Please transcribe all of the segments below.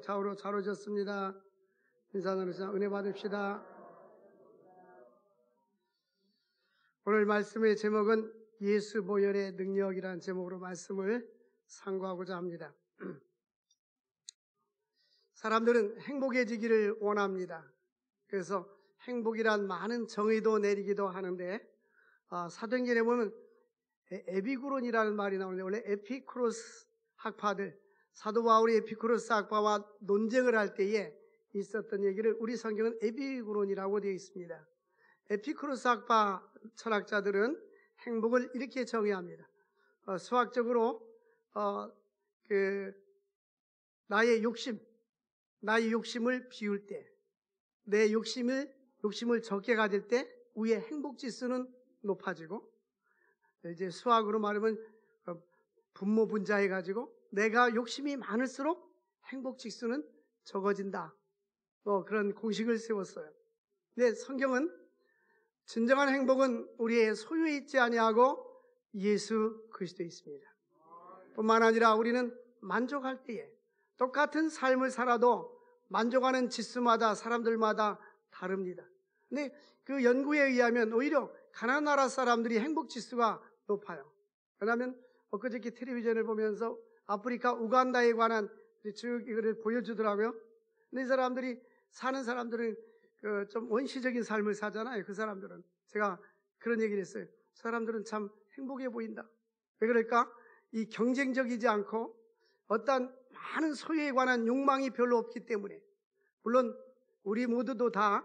좌우로 잘 오셨습니다. 인사 나누시다 은혜 받읍시다. 오늘 말씀의 제목은 예수 보혈의 능력이라는 제목으로 말씀을 상고하고자 합니다. 사람들은 행복해지기를 원합니다. 그래서 행복이란 많은 정의도 내리기도 하는데 사도행전에 보면 에비구론이라는 말이 나오는데 원래 에피쿠로스 학파들, 사도 바울이 에피쿠로스 학파와 논쟁을 할 때에 있었던 얘기를 우리 성경은 에비구론이라고 되어 있습니다. 에피쿠로스 학파 철학자들은 행복을 이렇게 정의합니다. 수학적으로 나의 욕심을 비울 때, 내 욕심을 적게 가질 때 우리의 행복 지수는 높아지고, 이제 수학으로 말하면 분모 분자해 가지고 내가 욕심이 많을수록 행복 지수는 적어진다. 그런 공식을 세웠어요. 근데 성경은 진정한 행복은 우리의 소유에 있지 아니하고 예수 그리스도에 있습니다. 뿐만 아니라 우리는 만족할 때에 똑같은 삶을 살아도 만족하는 지수마다 사람들마다 다릅니다. 근데 그 연구에 의하면 오히려 가나안 나라 사람들이 행복 지수가 높아요. 왜냐하면 엊그저께 텔레비전을 보면서 아프리카 우간다에 관한 쭉 이거를 보여주더라고요. 근데 이 사람들이 사는 사람들은 좀 원시적인 삶을 사잖아요. 그 사람들은 제가 그런 얘기를 했어요. 사람들은 참 행복해 보인다. 왜 그럴까? 이 경쟁적이지 않고 어떤 많은 소유에 관한 욕망이 별로 없기 때문에, 물론 우리 모두도 다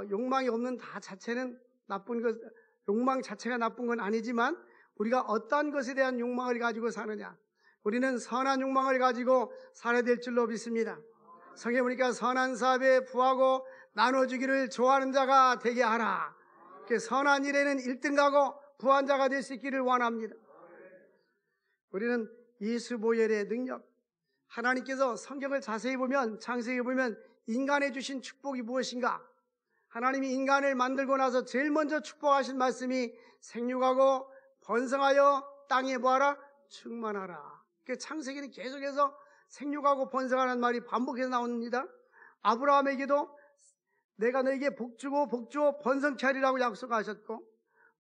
욕망이 없는 다 자체는 나쁜 것, 욕망 자체가 나쁜 건 아니지만 우리가 어떠한 것에 대한 욕망을 가지고 사느냐, 우리는 선한 욕망을 가지고 살아야 될 줄로 믿습니다. 성경에 보니까 선한 사업에 부하고 나눠주기를 좋아하는 자가 되게 하라. 선한 일에는 1등 가고 부한 자가 될 수 있기를 원합니다. 우리는 예수 보혈의 능력, 하나님께서 성경을 자세히 보면, 창세기 보면 인간에 주신 축복이 무엇인가? 하나님이 인간을 만들고 나서 제일 먼저 축복하신 말씀이 생육하고 번성하여 땅에 뭐하라? 충만하라. 창세기는 계속해서 생육하고 번성하는 말이 반복해서 나옵니다. 아브라함에게도 내가 너에게 복주고 복주어 번성케 하리라고 약속하셨고,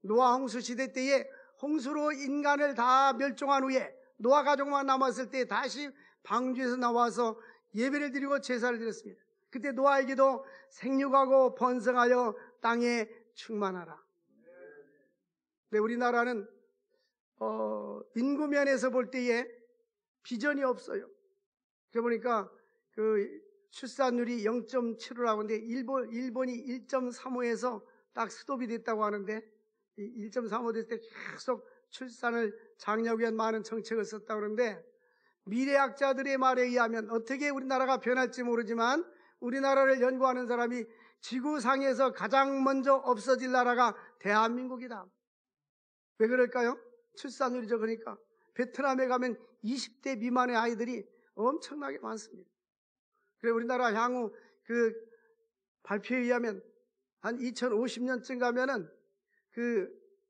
노아 홍수 시대 때에 홍수로 인간을 다 멸종한 후에 노아 가족만 남았을 때 다시 방주에서 나와서 예배를 드리고 제사를 드렸습니다. 그때 노아에게도 생육하고 번성하여 땅에 충만하라. 근데 우리나라는 인구 면에서 볼 때에 비전이 없어요. 그러니까 출산율이 0.75라고 하는데 일본이 1.35에서 딱 스톱이 됐다고 하는데, 1.35 됐을 때 계속 출산을 장려하기 위한 많은 정책을 썼다고 하는데, 미래학자들의 말에 의하면 어떻게 우리나라가 변할지 모르지만 우리나라를 연구하는 사람이 지구상에서 가장 먼저 없어질 나라가 대한민국이다. 왜 그럴까요? 출산율이 적으니까. 베트남에 가면 20대 미만의 아이들이 엄청나게 많습니다. 그래 우리나라 향후 발표에 의하면 한 2050년쯤 가면은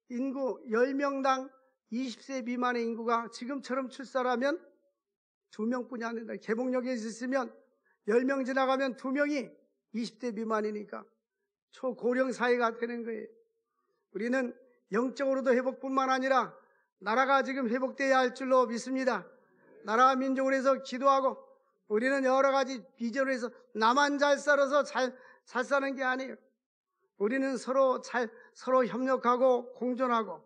인구 10명당 20세 미만의 인구가 지금처럼 출산하면 2명뿐이 안 된다. 개봉역에 있으면 10명 지나가면 2명이 20대 미만이니까 초고령 사회가 되는 거예요. 우리는 영적으로도 회복뿐만 아니라 나라가 지금 회복돼야 할 줄로 믿습니다. 나라와 민족을 위해서 기도하고, 우리는 여러 가지 비전을 해서 나만 잘 살아서 잘 사는 게 아니에요. 우리는 서로 협력하고 공존하고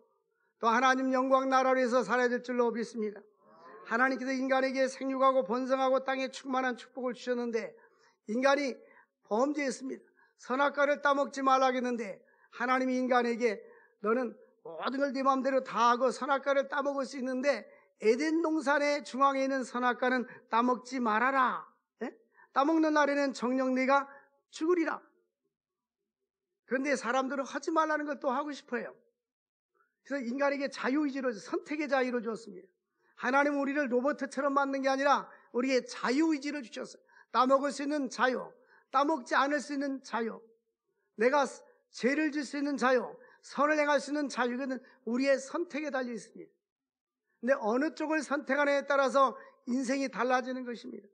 또 하나님 영광 나라를 위해서 살아야 될 줄로 믿습니다. 하나님께서 인간에게 생육하고 번성하고 땅에 충만한 축복을 주셨는데 인간이 범죄했습니다. 선악과를 따먹지 말라 했는데 하나님이 인간에게 너는 모든 걸 네 마음대로 다 하고 선악과를 따먹을 수 있는데 에덴 동산의 중앙에 있는 선악과는 따먹지 말아라. 따먹는 날에는 정녕 네가 죽으리라. 그런데 사람들은 하지 말라는 걸 또 하고 싶어요. 그래서 인간에게 자유의지로, 선택의 자유를 주었습니다. 하나님은 우리를 로봇처럼 만든 게 아니라 우리의 자유의지를 주셨어요. 따먹을 수 있는 자유, 따먹지 않을 수 있는 자유, 내가 죄를 질 수 있는 자유, 선을 행할 수 있는 자유, 이거는 우리의 선택에 달려 있습니다. 근데 어느 쪽을 선택하느냐에 따라서 인생이 달라지는 것입니다.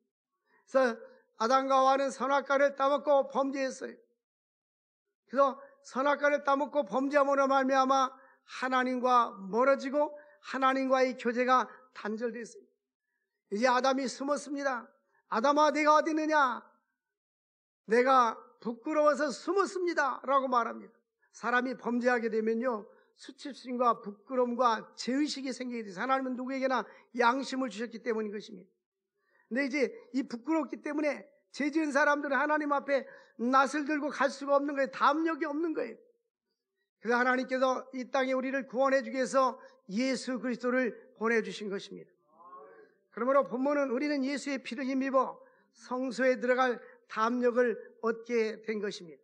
그래서 아담과 하와는 선악과를 따먹고 범죄했어요. 그래서 선악과를 따먹고 범죄함으로 말미암아 하나님과 멀어지고 하나님과의 교제가 단절됐어요. 이제 아담이 숨었습니다. 아담아, 내가 어디 있느냐? 내가 부끄러워서 숨었습니다 라고 말합니다. 사람이 범죄하게 되면요, 수치심과 부끄러움과 죄의식이 생기게 돼서, 하나님은 누구에게나 양심을 주셨기 때문인 것입니다. 근데 이제 이 부끄럽기 때문에 죄 지은 사람들은 하나님 앞에 낯을 들고 갈 수가 없는 거예요. 담력이 없는 거예요. 그래서 하나님께서 이 땅에 우리를 구원해 주기 위해서 예수 그리스도를 보내주신 것입니다. 그러므로 본문은 우리는 예수의 피를 힘입어 성소에 들어갈 담력을 얻게 된 것입니다.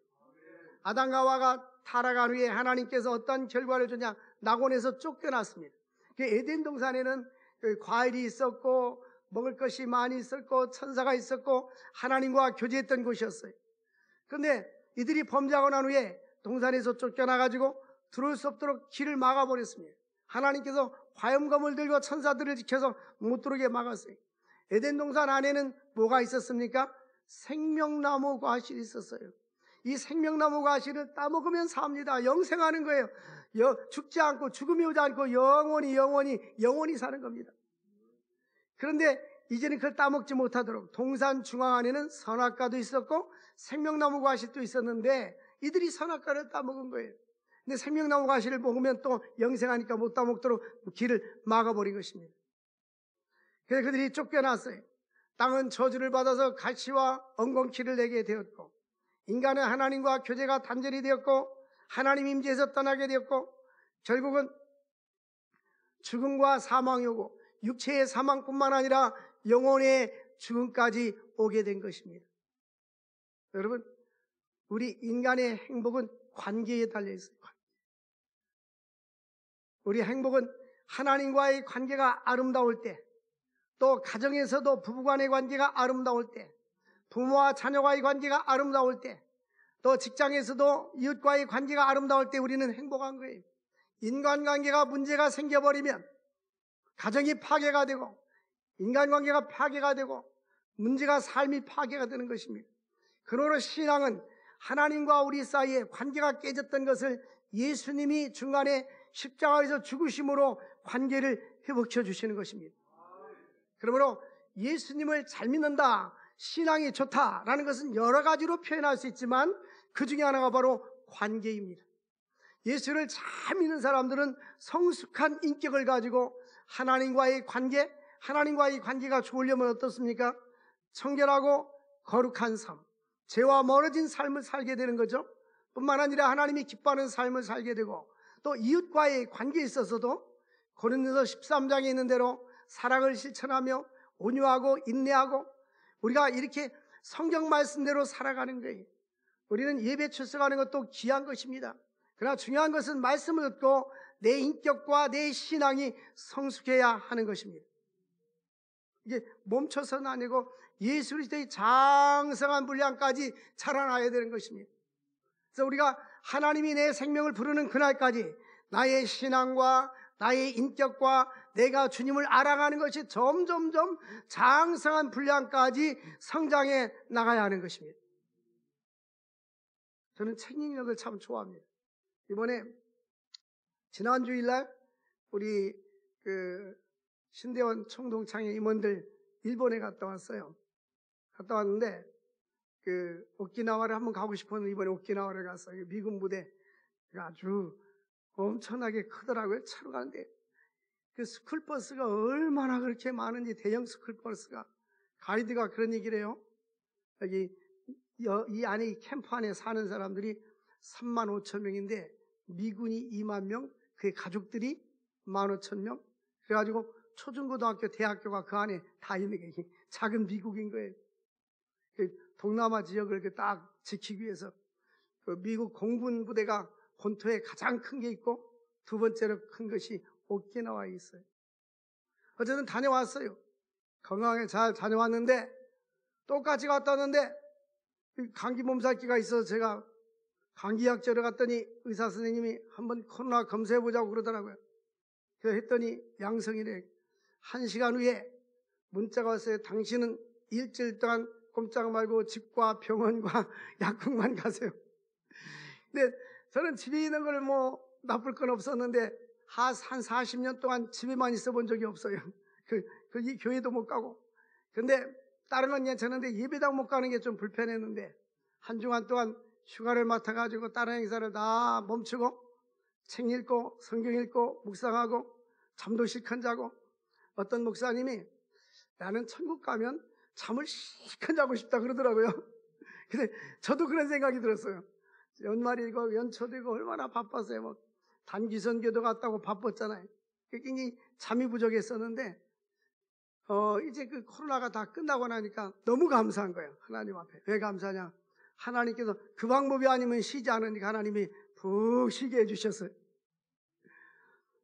아담과 하와가 타락한 후에 하나님께서 어떤 결과를 주냐? 낙원에서 쫓겨났습니다. 에덴 동산에는 과일이 있었고 먹을 것이 많이 있었고 천사가 있었고 하나님과 교제했던 곳이었어요. 그런데 이들이 범죄하고 난 후에 동산에서 쫓겨나가지고 들어올 수 없도록 길을 막아버렸습니다. 하나님께서 화염검을 들고 천사들을 지켜서 못 들어오게 막았어요. 에덴 동산 안에는 뭐가 있었습니까? 생명나무 과실이 있었어요. 이 생명나무 과실을 따먹으면 삽니다. 영생하는 거예요. 죽지 않고, 죽음이 오지 않고 영원히 사는 겁니다. 그런데 이제는 그걸 따먹지 못하도록 동산 중앙 안에는 선악과도 있었고 생명나무 과실도 있었는데 이들이 선악과를 따먹은 거예요. 근데 생명나무 과실을 먹으면 또 영생하니까 못 따먹도록 길을 막아버린 것입니다. 그래서 그들이 쫓겨났어요. 땅은 저주를 받아서 가시와 엉겅퀴를 내게 되었고, 인간은 하나님과 교제가 단절이 되었고, 하나님 임재에서 떠나게 되었고, 결국은 죽음과 사망이 오고 육체의 사망뿐만 아니라 영혼의 죽음까지 오게 된 것입니다. 여러분, 우리 인간의 행복은 관계에 달려 있어요. 우리 행복은 하나님과의 관계가 아름다울 때, 또 가정에서도 부부간의 관계가 아름다울 때, 부모와 자녀와의 관계가 아름다울 때, 또 직장에서도 이웃과의 관계가 아름다울 때 우리는 행복한 거예요. 인간관계가 문제가 생겨버리면 가정이 파괴가 되고 인간관계가 파괴가 되고 문제가 삶이 파괴가 되는 것입니다. 그러므로 신앙은 하나님과 우리 사이에 관계가 깨졌던 것을 예수님이 중간에 십자가에서 죽으심으로 관계를 회복시켜 주시는 것입니다. 그러므로 예수님을 잘 믿는다, 신앙이 좋다라는 것은 여러 가지로 표현할 수 있지만 그 중에 하나가 바로 관계입니다. 예수를 잘 믿는 사람들은 성숙한 인격을 가지고 하나님과의 관계가 좋으려면 어떻습니까? 청결하고 거룩한 삶, 죄와 멀어진 삶을 살게 되는 거죠. 뿐만 아니라 하나님이 기뻐하는 삶을 살게 되고, 또 이웃과의 관계에 있어서도 고린도서 13장에 있는 대로 사랑을 실천하며 온유하고 인내하고 우리가 이렇게 성경 말씀대로 살아가는 거예요. 우리는 예배 출석하는 것도 귀한 것입니다. 그러나 중요한 것은 말씀을 듣고 내 인격과 내 신앙이 성숙해야 하는 것입니다. 이게 멈춰서는 아니고 예수 그리스도의 장성한 분량까지 자라나야 되는 것입니다. 그래서 우리가 하나님이 내 생명을 부르는 그날까지 나의 신앙과 나의 인격과 내가 주님을 알아가는 것이 점점점 장성한 분량까지 성장해 나가야 하는 것입니다. 저는 책임력을 참 좋아합니다. 이번에 지난 주일날 우리 신대원 총동창회 임원들 일본에 갔다 왔어요. 갔다 왔는데 오키나와를 한번 가고 싶었는데 이번에 오키나와를 갔어요. 미군 부대 아주 엄청나게 크더라고요. 차로 가는데 그 스쿨버스가 얼마나 그렇게 많은지, 대형 스쿨버스가. 가이드가 그런 얘기를 해요. 여기 이 안에 이 캠프 안에 사는 사람들이 35,000명인데 미군이 2만 명, 그의 가족들이 15,000명. 그래가지고 초중고등학교, 대학교가 그 안에 다 있는 게 작은 미국인 거예요. 동남아 지역을 딱 지키기 위해서 미국 공군 부대가 본토에 가장 큰 게 있고 두 번째로 큰 것이 오키나와에 있어요. 어쨌든 다녀왔어요. 건강하게 잘 다녀왔는데 똑같이 갔다 왔는데 감기 몸살기가 있어서 제가 감기약제를 갔더니 의사 선생님이 한번 코로나 검사해보자고 그러더라고요. 그래서 했더니 양성이래. 1시간 후에 문자가 왔어요. 당신은 일주일 동안 꼼짝 말고 집과 병원과 약국만 가세요. 근데 저는 집에 있는 걸 뭐 나쁠 건 없었는데 한 40년 동안 집에만 있어 본 적이 없어요. 이 교회도 못 가고. 근데 다른 건 괜찮은데 예배당 못 가는 게 좀 불편했는데 한 주간 동안 휴가를 맡아가지고 다른 행사를 다 멈추고 책 읽고 성경 읽고 묵상하고 잠도 실컷 자고 어떤 목사님이 나는 천국 가면 잠을 실컷 자고 싶다 그러더라고요. 근데 저도 그런 생각이 들었어요. 연말이고 연초되고 얼마나 바빴어요. 뭐 단기 선교도 갔다고 바빴잖아요. 굉장히 잠이 부족했었는데 이제 그 코로나가 다 끝나고 나니까 너무 감사한 거예요. 하나님 앞에. 왜 감사하냐? 하나님께서 그 방법이 아니면 쉬지 않으니까 하나님이 푹 쉬게 해주셨어요.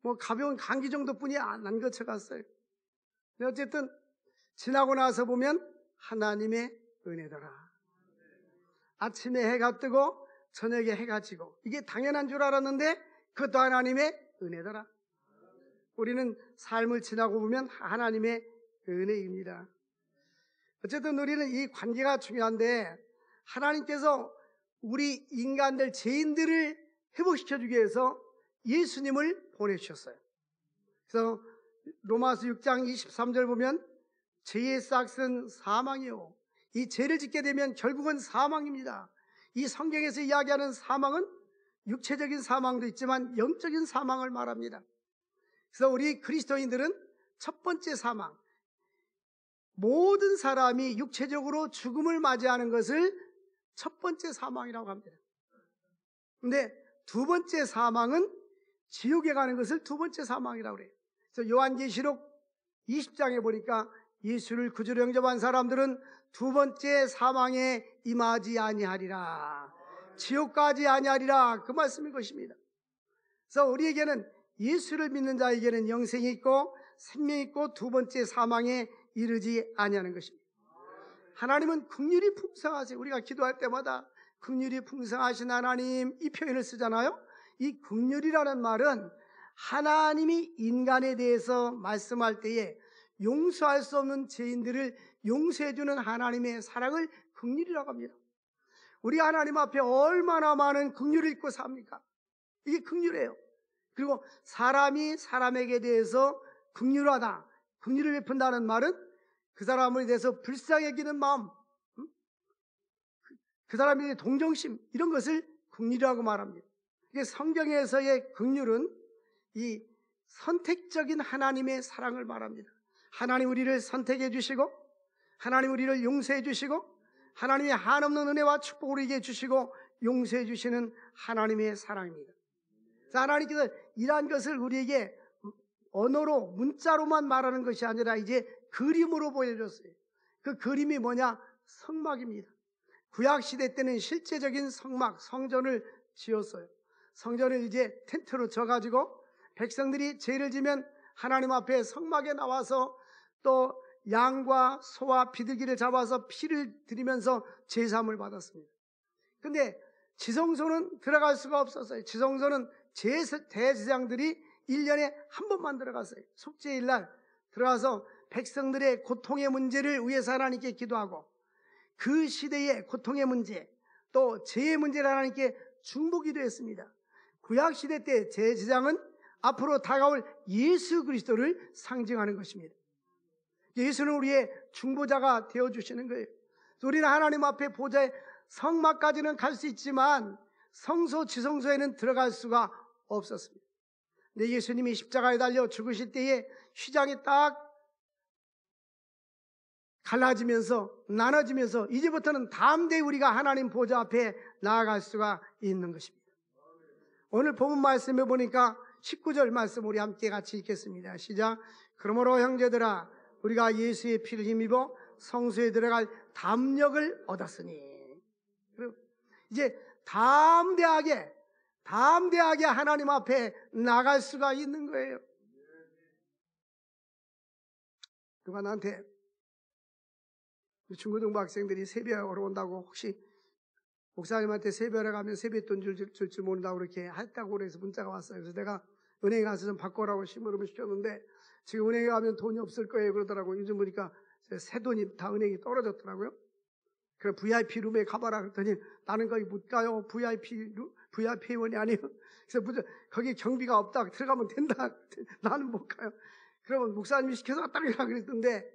뭐 가벼운 감기 정도뿐이 안 거쳐갔어요. 근데 어쨌든 지나고 나서 보면 하나님의 은혜더라. 아침에 해가 뜨고 저녁에 해가 지고 이게 당연한 줄 알았는데 그것도 하나님의 은혜더라. 우리는 삶을 지나고 보면 하나님의 은혜입니다. 어쨌든 우리는 이 관계가 중요한데 하나님께서 우리 인간들 죄인들을 회복시켜주기 위해서 예수님을 보내주셨어요. 그래서 로마서 6장 23절 보면 죄의 싹은 사망이요. 이 죄를 짓게 되면 결국은 사망입니다. 이 성경에서 이야기하는 사망은 육체적인 사망도 있지만 영적인 사망을 말합니다. 그래서 우리 그리스도인들은 첫 번째 사망, 모든 사람이 육체적으로 죽음을 맞이하는 것을 첫 번째 사망이라고 합니다. 근데 두 번째 사망은 지옥에 가는 것을 두 번째 사망이라고 그래요. 그래서 요한계시록 20장에 보니까 예수를 구주로 영접한 사람들은 두 번째 사망에 임하지 아니하리라. 지옥 가지 아니하리라. 그 말씀인 것입니다. 그래서 우리에게는 예수를 믿는 자에게는 영생이 있고 생명이 있고 두 번째 사망에 이르지 아니하는 것입니다. 하나님은 긍휼이 풍성하세요. 우리가 기도할 때마다 긍휼이 풍성하신 하나님 이 표현을 쓰잖아요. 이 긍휼이라는 말은 하나님이 인간에 대해서 말씀할 때에 용서할 수 없는 죄인들을 용서해 주는 하나님의 사랑을 긍휼이라고 합니다. 우리 하나님 앞에 얼마나 많은 긍휼을 입고 삽니까? 이게 긍휼이에요. 그리고 사람이 사람에게 대해서 긍휼하다, 긍휼을 베푼다는 말은 그 사람에 대해서 불쌍히 여기는 마음, 그 사람에 대해 동정심 이런 것을 긍휼이라고 말합니다. 이게 성경에서의 긍휼은 이 선택적인 하나님의 사랑을 말합니다. 하나님 우리를 선택해 주시고 하나님 우리를 용서해 주시고 하나님의 한없는 은혜와 축복을 우리에게 주시고 용서해 주시는 하나님의 사랑입니다. 하나님께서 이러한 것을 우리에게 언어로 문자로만 말하는 것이 아니라 이제 그림으로 보여줬어요. 그 그림이 뭐냐? 성막입니다. 구약시대 때는 실제적인 성막, 성전을 지었어요. 성전을 이제 텐트로 져가지고 백성들이 죄를 지면 하나님 앞에 성막에 나와서 또 양과 소와 비둘기를 잡아서 피를 드리면서 제사함을 받았습니다. 근데 지성소는 들어갈 수가 없었어요. 지성소는 대제사장들이 1년에 한 번만 들어갔어요. 속죄일 날 들어가서 백성들의 고통의 문제를 위해서 하나님께 기도하고 그 시대의 고통의 문제 또 죄의 문제를 하나님께 중보기도 했습니다. 구약시대 때 제사장은 앞으로 다가올 예수 그리스도를 상징하는 것입니다. 예수는 우리의 중보자가 되어주시는 거예요. 우리는 하나님 앞에 보좌의 성막까지는 갈 수 있지만 성소 지성소에는 들어갈 수가 없었습니다. 근데 예수님이 십자가에 달려 죽으실 때에 휘장이 딱 갈라지면서 나눠지면서 이제부터는 담대히 우리가 하나님 보좌 앞에 나아갈 수가 있는 것입니다. 오늘 본문 말씀에 보니까 19절 말씀 우리 함께 같이 읽겠습니다. 시작. 그러므로 형제들아 우리가 예수의 피를 힘입어 성소에 들어갈 담력을 얻었으니 이제 담대하게 하나님 앞에 나갈 수가 있는 거예요. 누가 나한테 중고등부 학생들이 세배하러 온다고 혹시 목사님한테 세배하러 가면 세뱃돈 줄 줄 모른다고 그렇게 했다고 그래서 문자가 왔어요. 그래서 내가 은행에 가서 좀 바꿔라고 심부름을 시켰는데 지금 은행에 가면 돈이 없을 거예요 그러더라고요. 요즘 보니까 새 돈이 다 은행이 떨어졌더라고요. 그래 VIP 룸에 가봐라 그랬더니 나는 거기 못 가요. VIP 회원이 아니에요. 그래서 거기 경비가 없다. 들어가면 된다. 나는 못 가요. 그러면 목사님이 시켜서 왔다 그랬던데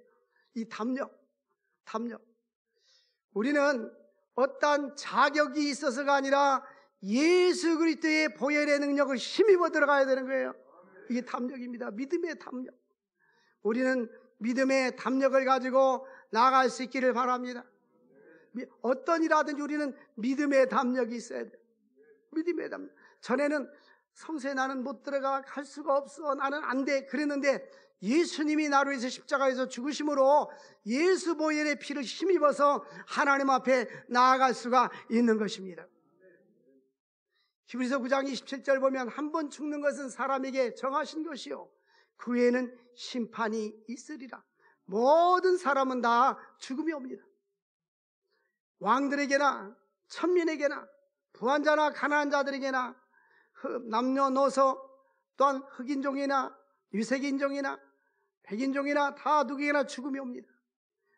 이 담력. 우리는 어떠한 자격이 있어서가 아니라 예수 그리스도의 보혈의 능력을 힘입어 들어가야 되는 거예요. 이게 담력입니다. 믿음의 담력. 우리는 믿음의 담력을 가지고 나아갈 수 있기를 바랍니다. 어떤 일하든지 우리는 믿음의 담력이 있어야 돼요. 믿음의 담력. 전에는 성소에 나는 못 들어가, 갈 수가 없어, 나는 안 돼 그랬는데 예수님이 나로 위해서 십자가에서 죽으심으로 예수 보혈의 피를 힘입어서 하나님 앞에 나아갈 수가 있는 것입니다. 히브리서 9장 27절 보면 한 번 죽는 것은 사람에게 정하신 것이요 그 외에는 심판이 있으리라. 모든 사람은 다 죽음이 옵니다. 왕들에게나 천민에게나 부한자나 가난한 자들에게나 남녀노소 또한 흑인종이나 유색인종이나 백인종이나 다 누구에게나 죽음이 옵니다.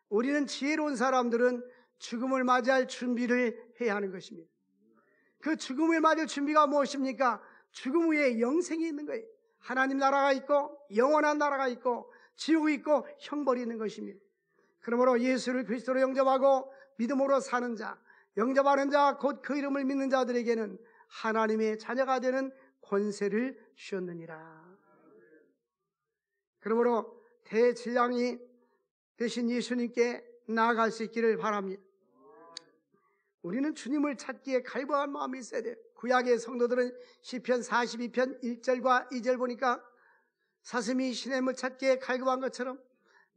우리는 지혜로운 사람들은 죽음을 맞이할 준비를 해야 하는 것입니다. 그 죽음을 맞을 준비가 무엇입니까? 죽음 후에 영생이 있는 거예요. 하나님 나라가 있고 영원한 나라가 있고 지옥이 있고 형벌이 있는 것입니다. 그러므로 예수를 그리스도로 영접하고 믿음으로 사는 자, 영접하는 자, 곧 그 이름을 믿는 자들에게는 하나님의 자녀가 되는 권세를 주셨느니라. 그러므로 대진량이 되신 예수님께 나아갈 수 있기를 바랍니다. 우리는 주님을 찾기에 갈구한 마음이 있어야 돼요. 구약의 성도들은 시편 42편 1절과 2절 보니까 사슴이 시냇물 찾기에 갈급한 것처럼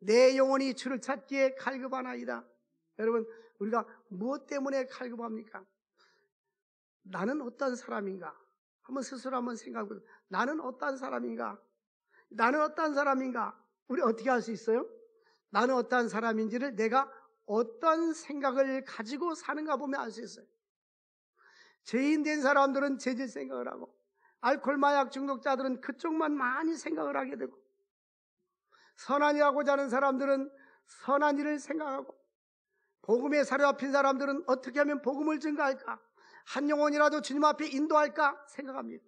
내 영혼이 주를 찾기에 갈급하나이다. 여러분, 우리가 무엇 때문에 갈급합니까? 나는 어떤 사람인가? 한번 스스로 한번 생각해보세요. 나는 어떤 사람인가? 우리 어떻게 할 수 있어요? 나는 어떤 사람인지를 내가 어떤 생각을 가지고 사는가 보면 알 수 있어요. 죄인 된 사람들은 죄질 생각을 하고, 알코올 마약 중독자들은 그쪽만 많이 생각을 하게 되고, 선한 일하고자 하는 사람들은 선한 일을 생각하고, 복음에 사로잡힌 사람들은 어떻게 하면 복음을 증가할까? 한 영혼이라도 주님 앞에 인도할까 생각합니다.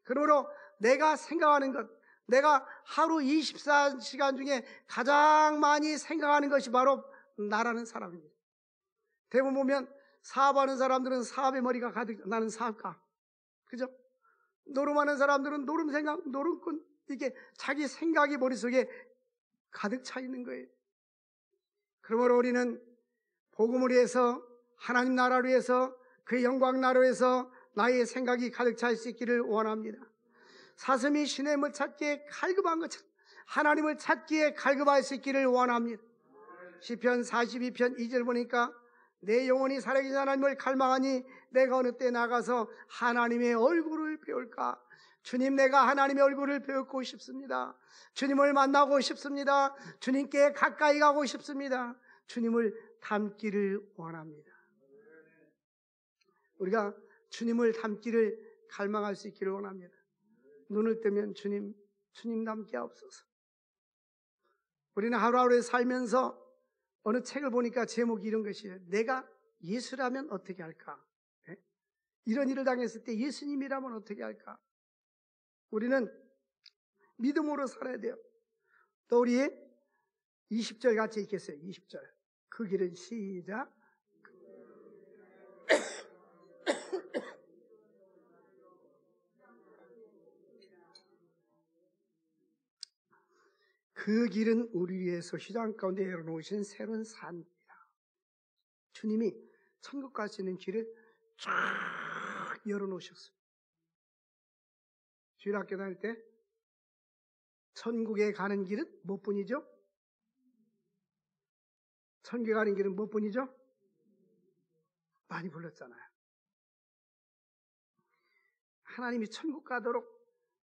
그러므로 내가 생각하는 것, 내가 하루 24시간 중에 가장 많이 생각하는 것이 바로 나라는 사람입니다. 대부분 보면 사업하는 사람들은 사업의 머리가 가득, 나는 사업가. 그죠? 노름하는 사람들은 노름 생각, 노름꾼. 이게 자기 생각이 머릿속에 가득 차 있는 거예요. 그러므로 우리는 복음을 위해서, 하나님 나라를 위해서, 그의 영광 나라를 위해서 나의 생각이 가득 차 있을 수 있기를 원합니다. 사슴이 시냇물 찾기에 갈급한 것처럼 하나님을 찾기에 갈급할 수 있기를 원합니다. 시편 42편 2절 보니까 내 영혼이 살아계신 하나님을 갈망하니 내가 어느 때 나가서 하나님의 얼굴을 배울까? 주님, 내가 하나님의 얼굴을 배우고 싶습니다. 주님을 만나고 싶습니다. 주님께 가까이 가고 싶습니다. 주님을 닮기를 원합니다. 우리가 주님을 닮기를 갈망할 수 있기를 원합니다. 눈을 뜨면 주님 닮게 하옵소서. 우리는 하루하루에 살면서 어느 책을 보니까 제목이 이런 것이에요. 내가 예수라면 어떻게 할까? 네? 이런 일을 당했을 때 예수님이라면 어떻게 할까? 우리는 믿음으로 살아야 돼요. 또 우리 20절 같이 읽겠어요. 20절. 그 길은 시작. 그 길은 우리 위해서 휘장 가운데 열어놓으신 새로운 산입니다. 주님이 천국 갈 수 있는 길을 쫙 열어놓으셨어요. 주일학교 다닐 때 천국에 가는 길은 뭐뿐이죠? 천국에 가는 길은 뭐뿐이죠? 많이 불렀잖아요. 하나님이 천국 가도록,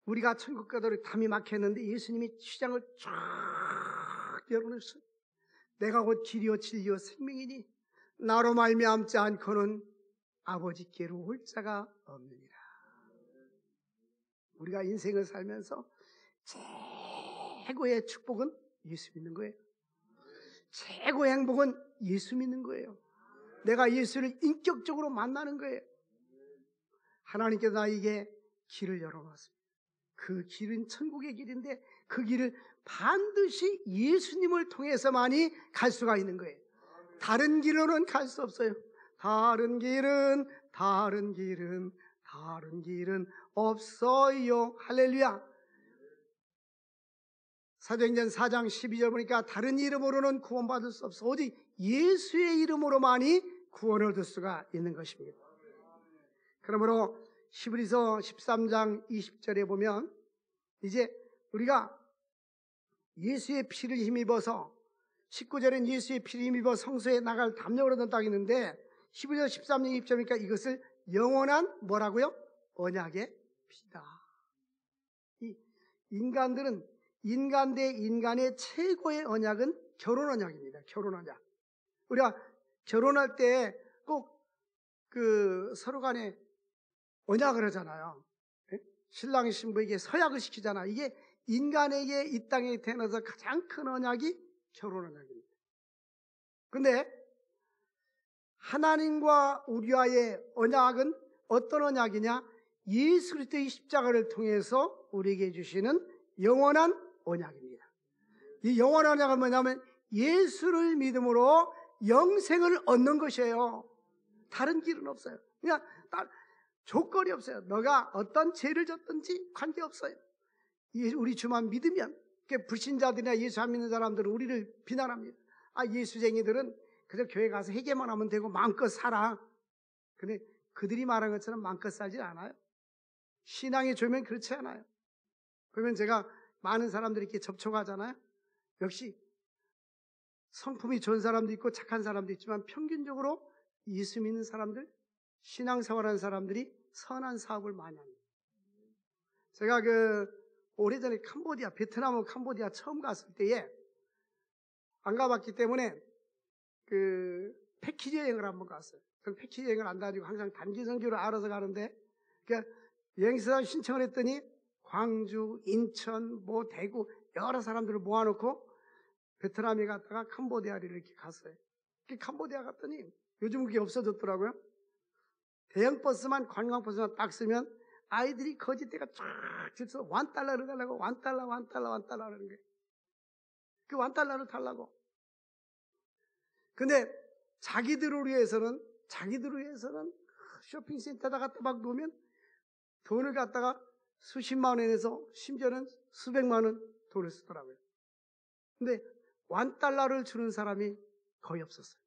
우리가 천국 가도록 담이 막혔는데 예수님이 시장을 쫙 열어놓으셨어요. 내가 곧 길이요 진리요 생명이니 나로 말미암지 않고는 아버지께로 올 자가 없느니라. 우리가 인생을 살면서 최고의 축복은 예수 믿는 거예요. 최고의 행복은 예수 믿는 거예요. 내가 예수를 인격적으로 만나는 거예요. 하나님께서 나에게 길을 열어놨습니다. 그 길은 천국의 길인데 그 길을 반드시 예수님을 통해서만이 갈 수가 있는 거예요. 다른 길로는 갈 수 없어요. 다른 길은 없어요. 할렐루야. 사도행전 4장 12절 보니까 다른 이름으로는 구원받을 수 없어. 오직 예수의 이름으로만이 구원을 얻을 수가 있는 것입니다. 그러므로 히브리서 13장 20절에 보면 이제 우리가 예수의 피를 힘입어서 19절엔 예수의 피를 힘입어 성소에 나갈 담력을 얻었다고 했는데 히브리서 13장 20절이니까 이것을 영원한 뭐라고요? 언약의 피다. 이 인간 대 인간의 최고의 언약은 결혼 언약입니다. 결혼 언약. 우리가 결혼할 때 꼭 서로 간에 언약을 하잖아요. 신랑 신부에게 서약을 시키잖아. 이게 인간에게 이 땅에 태어나서 가장 큰 언약이 결혼 언약입니다. 근데 하나님과 우리와의 언약은 어떤 언약이냐? 예수 그리스도의 십자가를 통해서 우리에게 주시는 영원한 언약입니다. 이 영원한 언약은 뭐냐면 예수를 믿음으로 영생을 얻는 것이에요. 다른 길은 없어요. 그냥 조건이 없어요. 너가 어떤 죄를 졌든지 관계없어요. 우리 주만 믿으면. 불신자들이나 예수 안 믿는 사람들은 우리를 비난합니다. 예수쟁이들은 그저 교회 가서 회개만 하면 되고 마음껏 살아. 근데 그들이 말한 것처럼 마음껏 살지 않아요. 신앙의 조면 그렇지 않아요. 그러면 제가 많은 사람들이 이렇게 접촉하잖아요. 역시 성품이 좋은 사람도 있고 착한 사람도 있지만 평균적으로 예수 믿는 사람들, 신앙생활하는 사람들이 선한 사업을 많이 합니다. 제가 오래전에 베트남 캄보디아 처음 갔을 때에 안 가봤기 때문에 패키지 여행을 한번 갔어요. 그럼 패키지 여행을 안 가지고 항상 단기 선교를 알아서 가는데 여행사 신청을 했더니 광주, 인천, 대구 여러 사람들을 모아놓고 베트남에 갔다가 캄보디아를 이렇게 갔어요. 캄보디아 갔더니 요즘 그게 없어졌더라고요. 대형 버스만 관광버스만 딱 쓰면 아이들이 거짓대가 쫙 줄서 $1 달라고 $1 하는 거예요. 그 $1를 달라고. 근데 자기들을 위해서는 쇼핑센터에다 갖다 막 놓으면 돈을 갖다가 수십만 원에서 심지어는 수백만 원 돈을 쓰더라고요. 근데 $1를 주는 사람이 거의 없었어요.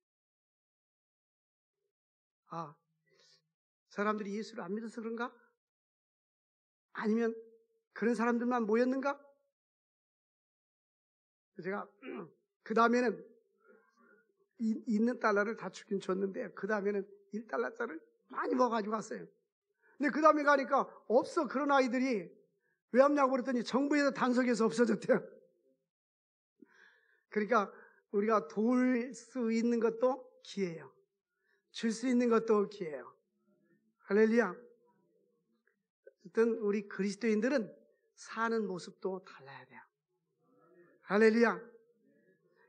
사람들이 예수를 안 믿어서 그런가? 아니면 그런 사람들만 모였는가? 제가 그 다음에는 있는 달러를 다 주긴 줬는데 그 다음에는 $1짜리를 많이 먹어가지고 갔어요. 근데 그 다음에 가니까 없어. 그런 아이들이 왜 없냐고 그랬더니 정부에서 단속해서 없어졌대요. 그러니까 우리가 도울 수 있는 것도 기회예요. 줄 수 있는 것도 기회예요. 할렐루야. 어쨌든 우리 그리스도인들은 사는 모습도 달라야 돼요. 할렐루야.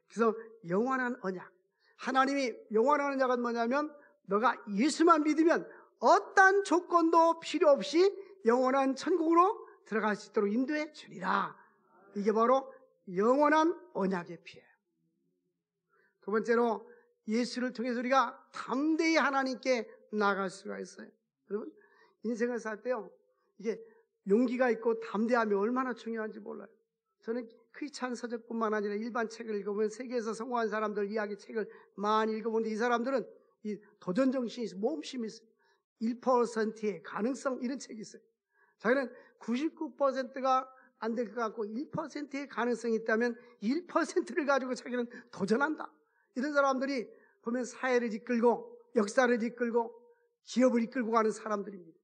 그래서 영원한 언약. 하나님이 영원한 언약은 뭐냐면 너가 예수만 믿으면 어떤 조건도 필요 없이 영원한 천국으로 들어갈 수 있도록 인도해 주리라. 이게 바로 영원한 언약의 피예요. 두 번째로 예수를 통해서 우리가 담대히 하나님께 나아갈 수가 있어요. 여러분 인생을 살 때요 이게 용기가 있고 담대함이 얼마나 중요한지 몰라요. 저는 크리스찬 서적뿐만 아니라 일반 책을 읽어보면 세계에서 성공한 사람들 이야기 책을 많이 읽어보는데 이 사람들은 이 도전 정신이 있어요. 모험심이 있어요. 1%의 가능성 이런 책이 있어요. 자기는 99%가 안 될 것 같고 1%의 가능성이 있다면 1%를 가지고 자기는 도전한다. 이런 사람들이 보면 사회를 이끌고 역사를 이끌고 기업을 이끌고 가는 사람들입니다.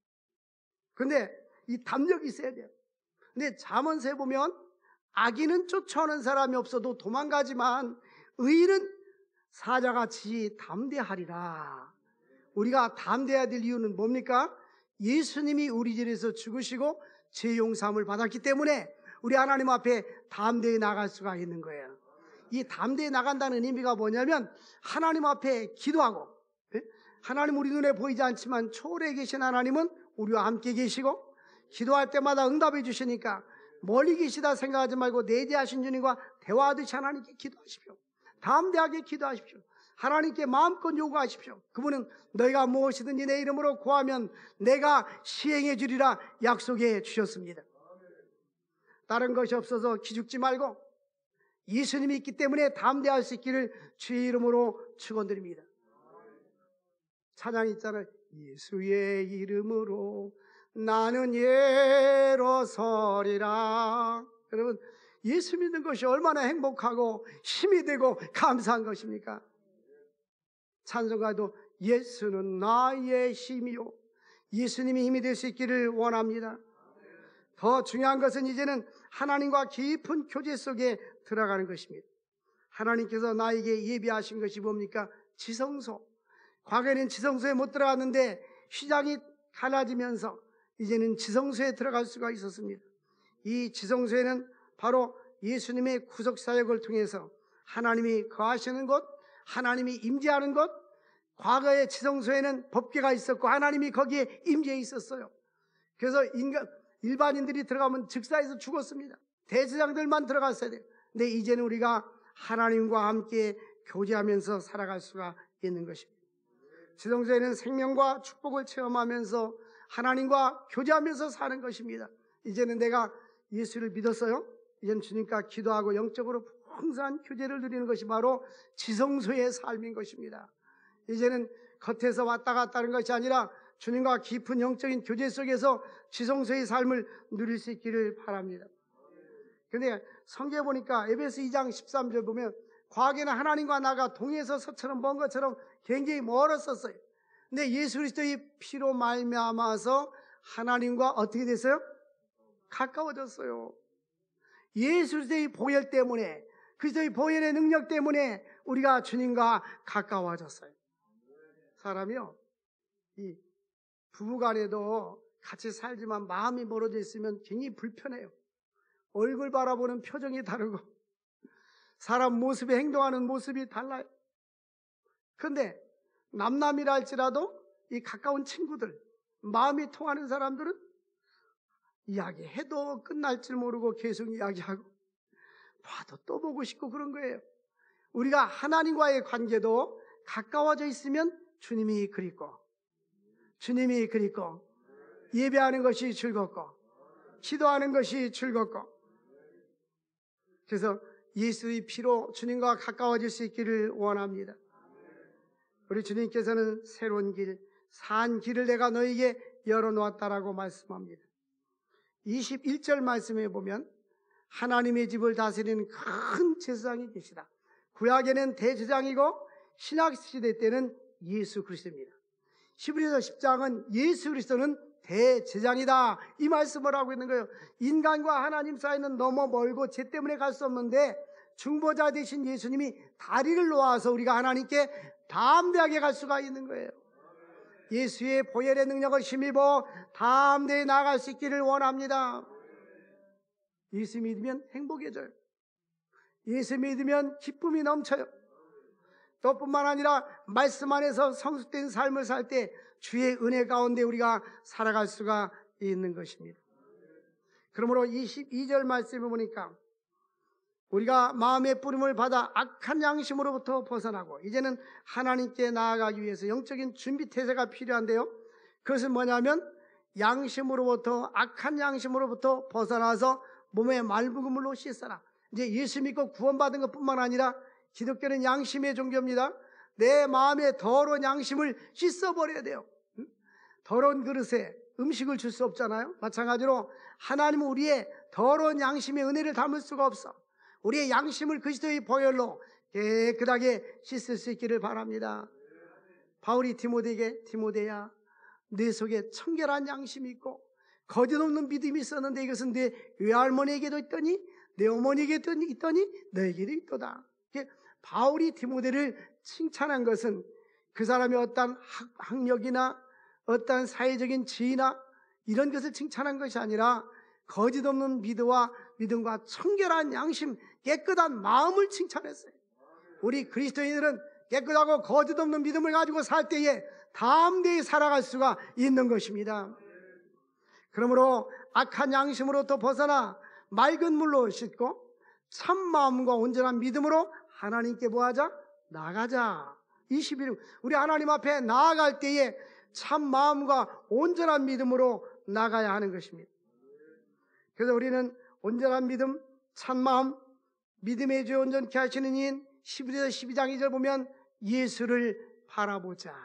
그런데 이 담력이 있어야 돼요. 근데 잠언서에 보면 악인은 쫓아오는 사람이 없어도 도망가지만 의인은 사자같이 담대하리라. 우리가 담대해야 될 이유는 뭡니까? 예수님이 우리 죄에서 죽으시고 죄 용서함을 받았기 때문에 우리 하나님 앞에 담대히 나갈 수가 있는 거예요. 이 담대히 나간다는 의미가 뭐냐면 하나님 앞에 기도하고 하나님 우리 눈에 보이지 않지만 초월에 계신 하나님은 우리와 함께 계시고 기도할 때마다 응답해 주시니까 멀리 계시다 생각하지 말고 내재하신 주님과 대화하듯이 하나님께 기도하십시오. 담대하게 기도하십시오. 하나님께 마음껏 요구하십시오. 그분은 너희가 무엇이든지 내 이름으로 구하면 내가 시행해 주리라 약속해 주셨습니다. 다른 것이 없어서 기죽지 말고 예수님이 있기 때문에 담대할 수 있기를 주의 이름으로 축원드립니다. 찬양 있잖아요. 예수의 이름으로 나는 예로 서리라. 여러분, 예수 믿는 것이 얼마나 행복하고 힘이 되고 감사한 것입니까? 찬송가도 예수는 나의 힘이요, 예수님이 힘이 될 수 있기를 원합니다. 더 중요한 것은 이제는 하나님과 깊은 교제 속에 들어가는 것입니다. 하나님께서 나에게 예비하신 것이 뭡니까? 지성소. 과거에는 지성소에 못 들어갔는데 휘장이 갈라지면서 이제는 지성소에 들어갈 수가 있었습니다. 이 지성소에는 바로 예수님의 구속사역을 통해서 하나님이 거하시는 곳, 하나님이 임재하는 곳. 과거의 지성소에는 법궤가 있었고 하나님이 거기에 임재해 있었어요. 그래서 일반인들이 들어가면 즉사해서 죽었습니다. 대제사장들만 들어갔어야 돼요. 근데 이제는 우리가 하나님과 함께 교제하면서 살아갈 수가 있는 것입니다. 지성소에는 생명과 축복을 체험하면서 하나님과 교제하면서 사는 것입니다. 이제는 내가 예수를 믿었어요. 이제는 주님과 기도하고 영적으로 풍성한 교제를 누리는 것이 바로 지성소의 삶인 것입니다. 이제는 겉에서 왔다 갔다 하는 것이 아니라 주님과 깊은 영적인 교제 속에서 지성소의 삶을 누릴 수 있기를 바랍니다. 그런데 성경에 보니까 에베소 2장 13절 보면 과거에는 하나님과 나가 동에서 서처럼 먼 것처럼 굉장히 멀었었어요. 근데 예수 그리스도의 피로 말미암아서 하나님과 어떻게 됐어요? 가까워졌어요. 예수 그리스도의 보혈 때문에, 그리스도의 보혈의 능력 때문에 우리가 주님과 가까워졌어요. 사람이요, 이 부부간에도 같이 살지만 마음이 멀어져 있으면 굉장히 불편해요. 얼굴 바라보는 표정이 다르고 사람 모습에 행동하는 모습이 달라요. 그런데 남남이라 할지라도 이 가까운 친구들, 마음이 통하는 사람들은 이야기해도 끝날 줄 모르고 계속 이야기하고 봐도 또 보고 싶고 그런 거예요. 우리가 하나님과의 관계도 가까워져 있으면 주님이 그립고, 주님이 그립고, 예배하는 것이 즐겁고, 기도하는 것이 즐겁고, 그래서 예수의 피로 주님과 가까워질 수 있기를 원합니다. 우리 주님께서는 새로운 길, 산 길을 내가 너에게 열어놓았다라고 말씀합니다. 21절 말씀에 보면 하나님의 집을 다스리는 큰 제사장이 계시다. 구약에는 대제사장이고 신약시대 때는 예수 그리스도입니다. 히브리서 10장은 예수 그리스도는 대제사장이다, 이 말씀을 하고 있는 거예요. 인간과 하나님 사이는 너무 멀고 죄 때문에 갈 수 없는데 중보자 되신 예수님이 다리를 놓아서 우리가 하나님께 담대하게 갈 수가 있는 거예요. 예수의 보혈의 능력을 힘입어 담대히 나아갈 수 있기를 원합니다. 예수 믿으면 행복해져요. 예수 믿으면 기쁨이 넘쳐요. 또 뿐만 아니라 말씀 안에서 성숙된 삶을 살 때 주의 은혜 가운데 우리가 살아갈 수가 있는 것입니다. 그러므로 22절 말씀을 보니까 우리가 마음의 뿌림을 받아 악한 양심으로부터 벗어나고 이제는 하나님께 나아가기 위해서 영적인 준비 태세가 필요한데요, 그것은 뭐냐면 양심으로부터, 악한 양심으로부터 벗어나서 몸의 말부그물로 씻어라. 이제 예수 믿고 구원받은 것뿐만 아니라 기독교는 양심의 종교입니다. 내 마음의 더러운 양심을 씻어버려야 돼요. 더러운 그릇에 음식을 줄 수 없잖아요. 마찬가지로 하나님은 우리의 더러운 양심의 은혜를 담을 수가 없어. 우리의 양심을 그리스도의 보혈로 깨끗하게 씻을 수 있기를 바랍니다. 바울이 디모데에게, 디모데야, 내 속에 청결한 양심이 있고 거짓 없는 믿음이 있었는데 이것은 내 외할머니에게도 있더니 내 어머니에게도 있더니 너에게도 있도다. 바울이 디모데를 칭찬한 것은 그 사람의 어떤 학력이나 어떤 사회적인 지위나 이런 것을 칭찬한 것이 아니라 거짓 없는 믿음과 청결한 양심, 깨끗한 마음을 칭찬했어요. 우리 그리스도인들은 깨끗하고 거짓 없는 믿음을 가지고 살 때에 담대히 살아갈 수가 있는 것입니다. 그러므로 악한 양심으로부터 벗어나 맑은 물로 씻고 참 마음과 온전한 믿음으로 하나님께 뭐하자? 나가자. 21일 우리 하나님 앞에 나아갈 때에 참 마음과 온전한 믿음으로 나가야 하는 것입니다. 그래서 우리는 온전한 믿음, 참 마음, 믿음의 주 온전케 하시는 이인 11에서 12장 2절 보면 예수를 바라보자.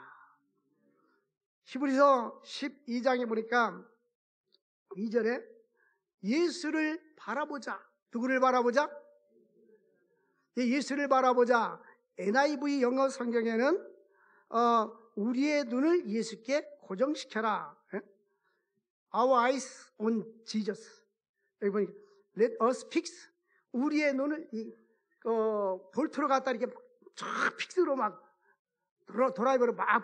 히브리서 12장에 보니까 2절에 예수를 바라보자. 누구를 바라보자? 예수를 바라보자. NIV 영어 성경에는 우리의 눈을 예수께 고정시켜라. Our eyes on Jesus. 여기 보니까 Let us fix. 우리의 눈을 볼트로 갖다 이렇게 쫙 픽스로 막 드라이버로 막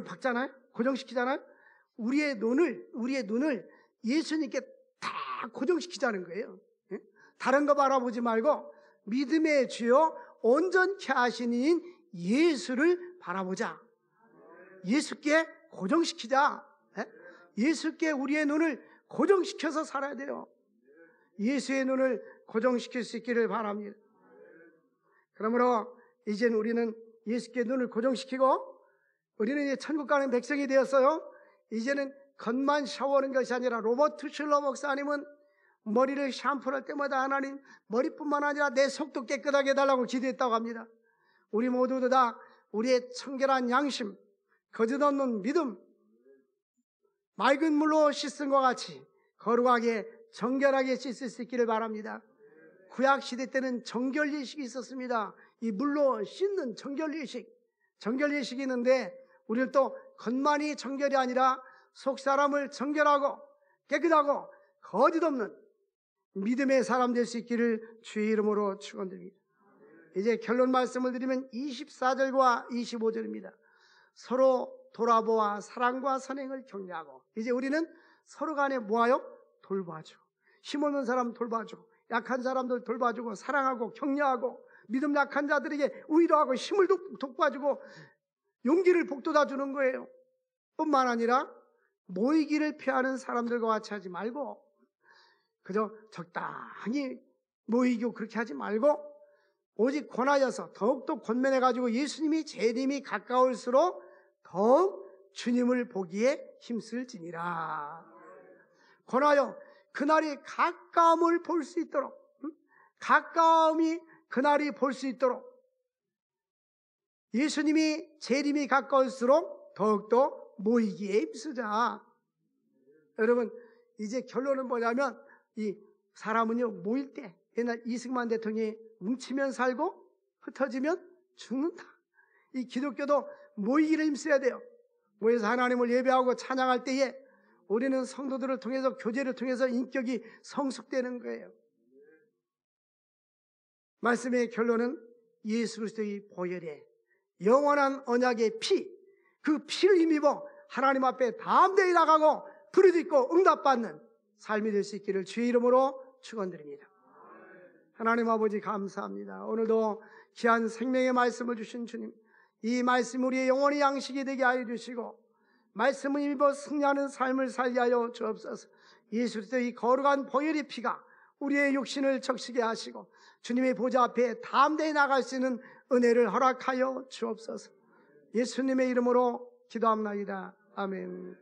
박잖아요. 고정시키잖아요. 우리의 눈을 예수님께 다 고정시키자는 거예요. 다른 거 바라보지 말고 믿음의 주요 온전케 하시는 예수를 바라보자. 예수께 고정시키자. 예수께 우리의 눈을 고정시켜서 살아야 돼요. 예수의 눈을 고정시킬 수 있기를 바랍니다. 그러므로 이제는 우리는 예수께 눈을 고정시키고 우리는 이제 천국 가는 백성이 되었어요. 이제는 겉만 샤워하는 것이 아니라 로버트 슐러 목사님은 머리를 샴푸할 때마다 하나님 머리뿐만 아니라 내 속도 깨끗하게 해달라고 기도했다고 합니다. 우리 모두도 다 우리의 청결한 양심, 거짓 없는 믿음, 맑은 물로 씻은 것 같이 거룩하게 정결하게 씻을 수 있기를 바랍니다. 구약시대 때는 정결예식이 있었습니다. 이 물로 씻는 정결예식이 있는데 우리는 또 겉만이 정결이 아니라 속사람을 정결하고 깨끗하고 거짓 없는 믿음의 사람 될 수 있기를 주의 이름으로 축원드립니다. 이제 결론 말씀을 드리면 24절과 25절입니다. 서로 돌아보아 사랑과 선행을 격려하고 이제 우리는 서로 간에 뭐하여? 돌봐주고 힘없는 사람 돌봐주고 약한 사람들 돌봐주고 사랑하고 격려하고 믿음 약한 자들에게 위로하고 힘을 돋궈주고 용기를 북돋아 주는 거예요. 뿐만 아니라 모이기를 피하는 사람들과 같이 하지 말고 그저 적당히 모이고 그렇게 하지 말고 오직 권하여서 더욱더 권면해가지고 예수님이 재림이 가까울수록 더욱 주님을 보기에 힘쓸지니라. 권하여 그날이 가까움을 볼 수 있도록 가까움이 그날이 볼 수 있도록 예수님이 재림이 가까울수록 더욱더 모이기에 힘쓰자. 여러분 이제 결론은 뭐냐면 이 사람은요 모일 때 옛날 이승만 대통령이 뭉치면 살고 흩어지면 죽는다. 이 기독교도 모이기를 힘써야 돼요. 모여서 하나님을 예배하고 찬양할 때에 우리는 성도들을 통해서 교제를 통해서 인격이 성숙되는 거예요. 말씀의 결론은 예수 그리스도의 보혈에 영원한 언약의 피, 그 피를 힘입어 하나님 앞에 담대히 나가고 부르짖고 응답받는 삶이 될 수 있기를 주의 이름으로 축원드립니다. 하나님 아버지 감사합니다. 오늘도 귀한 생명의 말씀을 주신 주님, 이 말씀 우리의 영혼의 양식이 되게 하여 주시고 말씀을 입어 승리하는 삶을 살게 하여 주옵소서. 예수 그리스도의 거룩한 보혈의 피가 우리의 육신을 적시게 하시고 주님의 보좌 앞에 담대히 나갈 수 있는 은혜를 허락하여 주옵소서. 예수님의 이름으로 기도합나이다. 아멘.